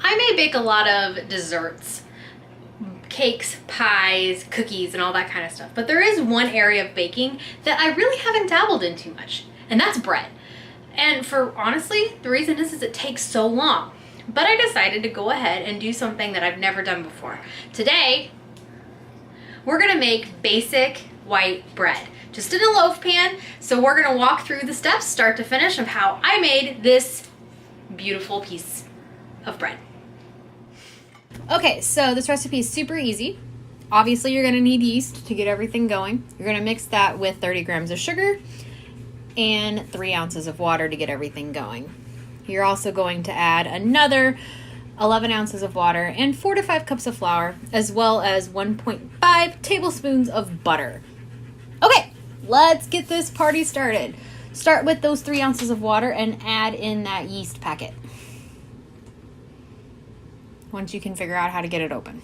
I may bake a lot of desserts, cakes, pies, cookies, and all that kind of stuff. But there is one area of baking that I really haven't dabbled in too much, and that's bread. And for honestly, the reason is it takes so long. But I decided to go ahead and do something that I've never done before. Today, we're gonna make basic white bread, just in a loaf pan. So we're gonna walk through the steps, start to finish, of how I made this beautiful piece of bread. Okay, so this recipe is super easy. Obviously, you're gonna need yeast to get everything going. You're gonna mix that with 30 grams of sugar and 3 ounces of water to get everything going. You're also going to add another 11 ounces of water and 4 to 5 cups of flour, as well as 1.5 tablespoons of butter. Okay, let's get this party started. Start with those 3 ounces of water and add in that yeast packet. Once you can figure out how to get it open.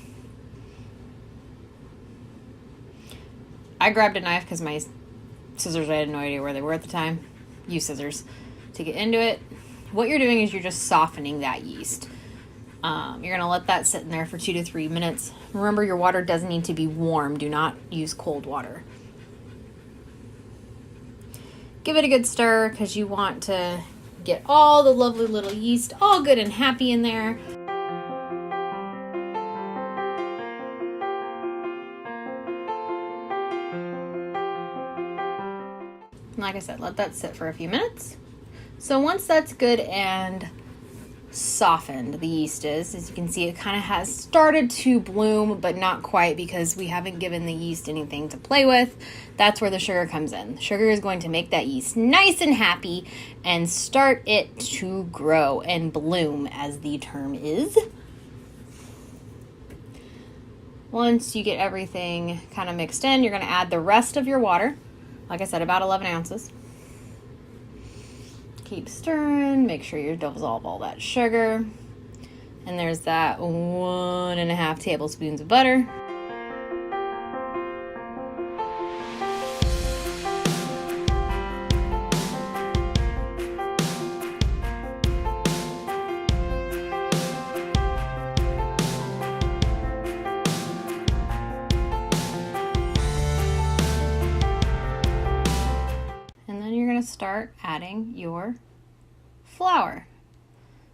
I grabbed a knife because my scissors, I had no idea where they were at the time. Use scissors to get into it. What you're doing is you're just softening that yeast. You're going to let that sit in there for 2 to 3 minutes. Remember, your water does need to be warm. Do not use cold water. Give it a good stir because you want to get all the lovely little yeast all good and happy in there. Like I said, let that sit for a few minutes. So once that's good and softened, the yeast is, as you can see, it kind of has started to bloom, but not quite because we haven't given the yeast anything to play with. That's where the sugar comes in. Sugar is going to make that yeast nice and happy and start it to grow and bloom, as the term is. Once you get everything kind of mixed in, you're going to add the rest of your water. Like I said, about 11 ounces. Keep stirring, make sure you dissolve all that sugar. And there's that 1.5 tablespoons of butter. Start adding your flour.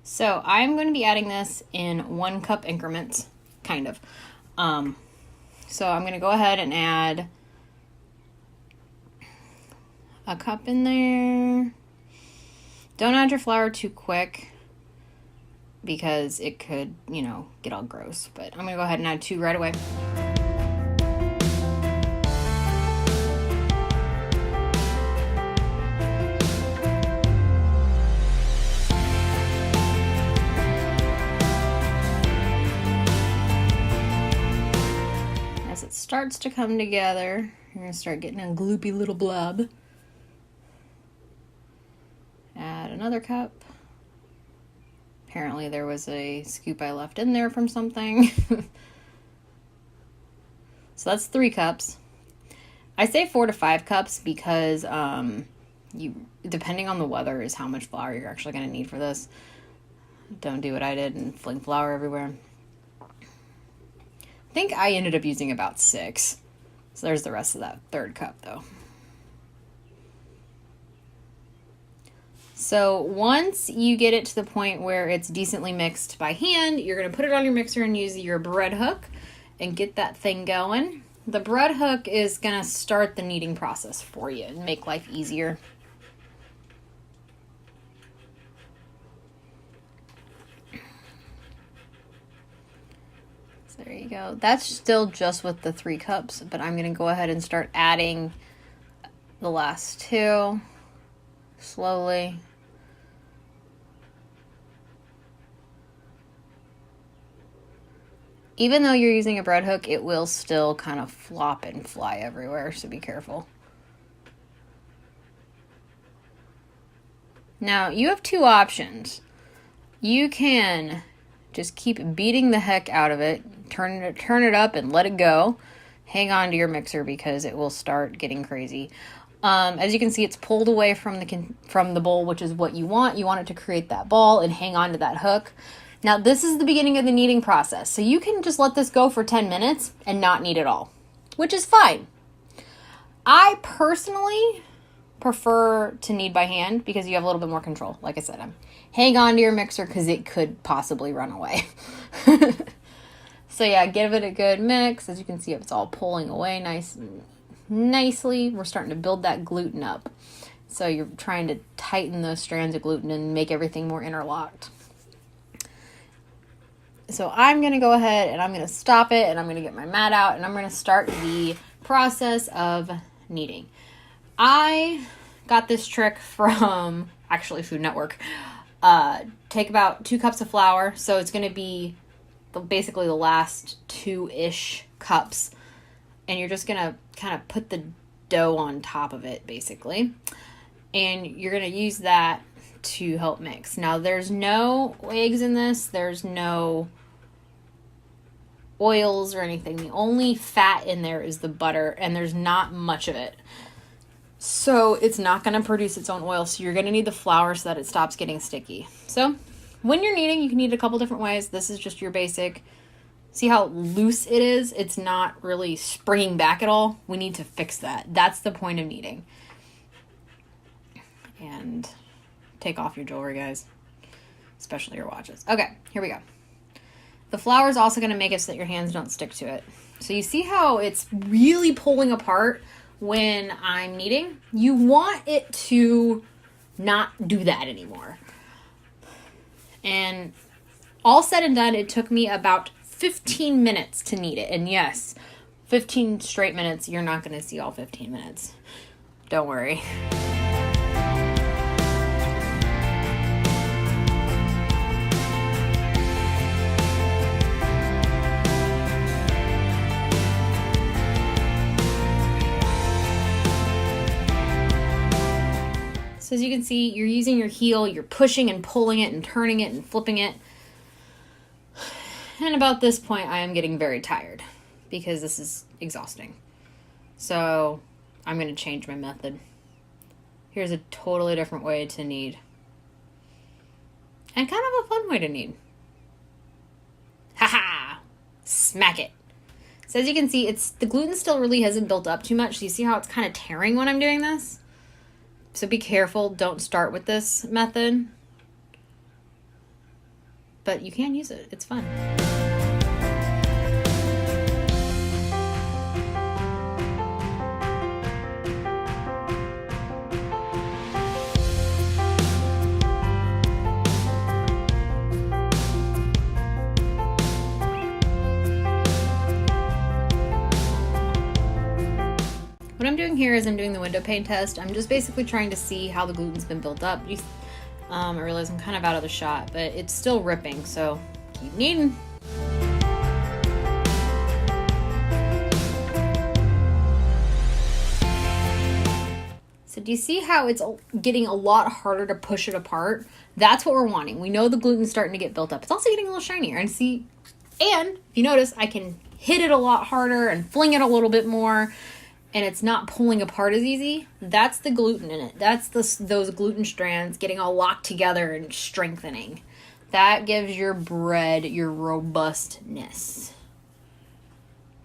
So I'm going to be adding this in 1 cup increments, kind of. So I'm going to go ahead and add a cup in there. Don't add your flour too quick because it could, get all gross. But I'm going to go ahead and add 2 right away. Starts to come together, you're going to start getting a gloopy little blob. Add another cup. Apparently there was a scoop I left in there from something. So that's 3 cups. I say 4 to 5 cups because depending on the weather is how much flour you're actually going to need for this. Don't do what I did and fling flour everywhere. I think I ended up using about 6. So there's the rest of that 3rd cup though. So once you get it to the point where it's decently mixed by hand, you're going to put it on your mixer and use your bread hook and get that thing going. The bread hook is going to start the kneading process for you and make life easier. There you go. That's still just with the 3 cups, but I'm going to go ahead and start adding the last 2 slowly. Even though you're using a bread hook, it will still kind of flop and fly everywhere, so be careful. Now, you have 2 options. You can just keep beating the heck out of it, turn it up and let it go. Hang on to your mixer because it will start getting crazy. As you can see, it's pulled away from the bowl, which is what you want. You want it to create that ball and hang on to that hook. Now this is the beginning of the kneading process. So you can just let this go for 10 minutes and not knead at all, which is fine. I personally prefer to knead by hand because you have a little bit more control. Like I said, hang on to your mixer because it could possibly run away. So yeah, give it a good mix. As you can see, it's all pulling away nicely. We're starting to build that gluten up. So you're trying to tighten those strands of gluten and make everything more interlocked. So I'm going to go ahead and I'm going to stop it, and I'm going to get my mat out, and I'm going to start the process of kneading. I got this trick from actually Food Network. Take about 2 cups of flour. So it's going to be basically the last 2-ish cups. And you're just going to kind of put the dough on top of it, basically. And you're going to use that to help mix. Now, there's no eggs in this. There's no oils or anything. The only fat in there is the butter, and there's not much of it. So it's not going to produce its own oil. So you're going to need the flour so that it stops getting sticky. So when you're kneading, you can knead a couple different ways. This is just your basic. See how loose it is? It's not really springing back at all. We need to fix that. That's the point of kneading. And take off your jewelry, guys, especially your watches. Okay, here we go. The flour is also going to make it so that your hands don't stick to it. So you see how it's really pulling apart when I'm kneading? You want it to not do that anymore. And all said and done, it took me about 15 minutes to knead it. And yes, 15 straight minutes. You're not going to see all 15 minutes. Don't worry. So as you can see, you're using your heel, you're pushing and pulling it and turning it and flipping it. And about this point, I am getting very tired because this is exhausting. So I'm going to change my method. Here's a totally different way to knead. And kind of a fun way to knead. Haha! Smack it. So as you can see, the gluten still really hasn't built up too much. So you see how it's kind of tearing when I'm doing this? So be careful. Don't start with this method. But you can use it. It's fun. What I'm doing here is I'm doing the window pane test. I'm just basically trying to see how the gluten's been built up. I realize I'm kind of out of the shot, but it's still ripping, so keep kneading. So do you see how it's getting a lot harder to push it apart? That's what we're wanting. We know the gluten's starting to get built up. It's also getting a little shinier. And if you notice, I can hit it a lot harder and fling it a little bit more. And it's not pulling apart as easy. That's the gluten in it. That's those gluten strands getting all locked together and strengthening. That gives your bread your robustness.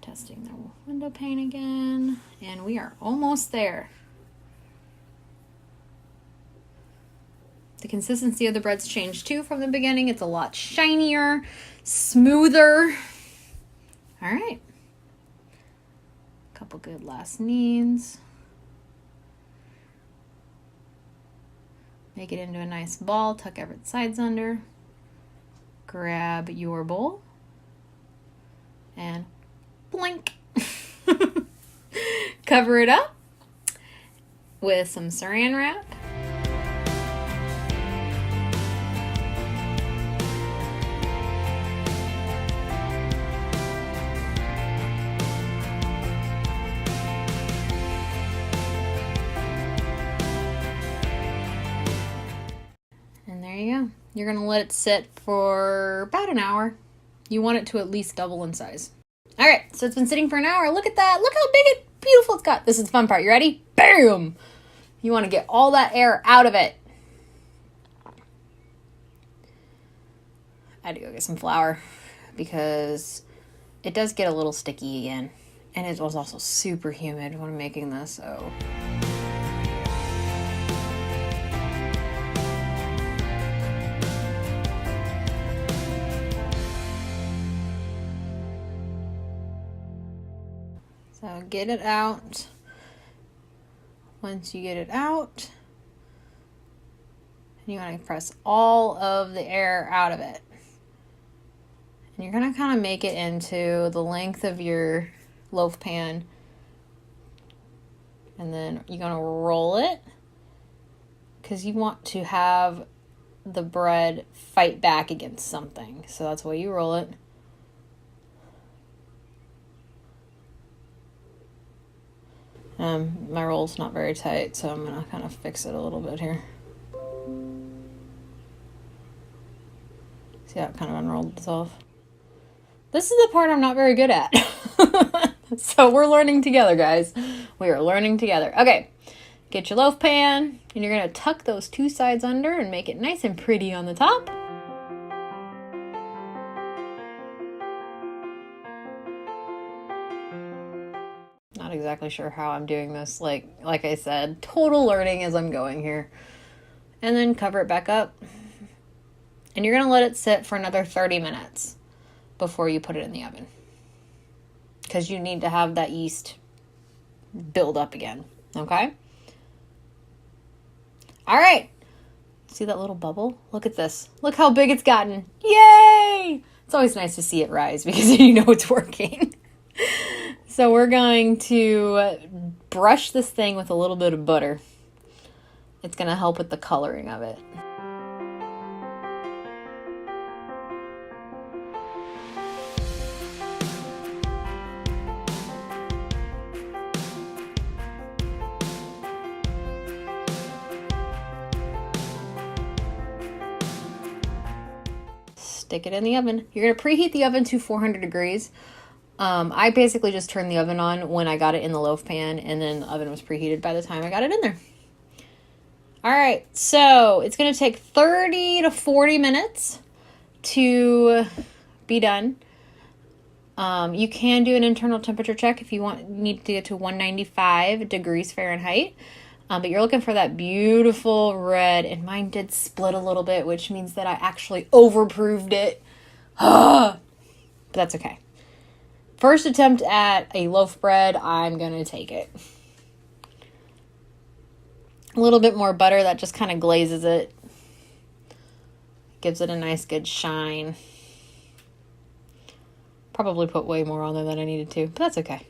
Testing the window pane again. And we are almost there. The consistency of the bread's changed too from the beginning. It's a lot shinier, smoother. All right. Couple good last kneads. Make it into a nice ball. Tuck every sides under. Grab your bowl. And blink. Cover it up with some saran wrap. You're going to let it sit for about an hour. You want it to at least double in size. All right, so it's been sitting for an hour. Look at that. Look how big and beautiful it's got. This is the fun part. You ready? Bam! You want to get all that air out of it. I had to go get some flour because it does get a little sticky again. And it was also super humid when I'm making this, so. So get it out. Once you get it out, you want to press all of the air out of it. And you're going to kind of make it into the length of your loaf pan. And then you're going to roll it because you want to have the bread fight back against something. So that's why you roll it. My roll's not very tight, so I'm going to kind of fix it a little bit here. See how it kind of unrolled itself? This is the part I'm not very good at. So we're learning together, guys. We are learning together. Okay, get your loaf pan, and you're going to tuck those two sides under and make it nice and pretty on the top. Not exactly sure how I'm doing this. Like I said, total learning as I'm going here. And then cover it back up. And you're going to let it sit for another 30 minutes before you put it in the oven. Because you need to have that yeast build up again. Okay? All right. See that little bubble? Look at this. Look how big it's gotten. Yay! It's always nice to see it rise because you know it's working. So we're going to brush this thing with a little bit of butter. It's going to help with the coloring of it. Stick it in the oven. You're going to preheat the oven to 400 degrees. I basically just turned the oven on when I got it in the loaf pan, and then the oven was preheated by the time I got it in there. All right, so it's going to take 30 to 40 minutes to be done. You can do an internal temperature check if you need to get to 195 degrees Fahrenheit. But you're looking for that beautiful red, and mine did split a little bit, which means that I actually overproved it. But that's okay. First attempt at a loaf bread, I'm going to take it. A little bit more butter, that just kind of glazes it. Gives it a nice good shine. Probably put way more on there than I needed to, but that's okay.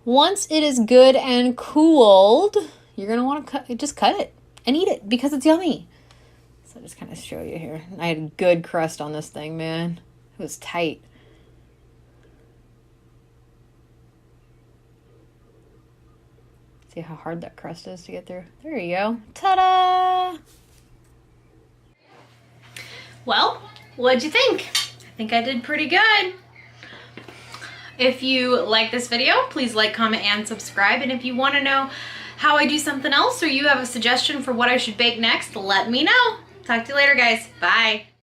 Once it is good and cooled, you're going to want to just cut it and eat it because it's yummy. So I'll just kind of show you here. I had a good crust on this thing, man. It was tight. See how hard that crust is to get through? There you go. Ta-da! Well, what'd you think? I think I did pretty good. If you like this video, please like, comment, and subscribe. And if you want to know how I do something else or you have a suggestion for what I should bake next, let me know. Talk to you later, guys. Bye.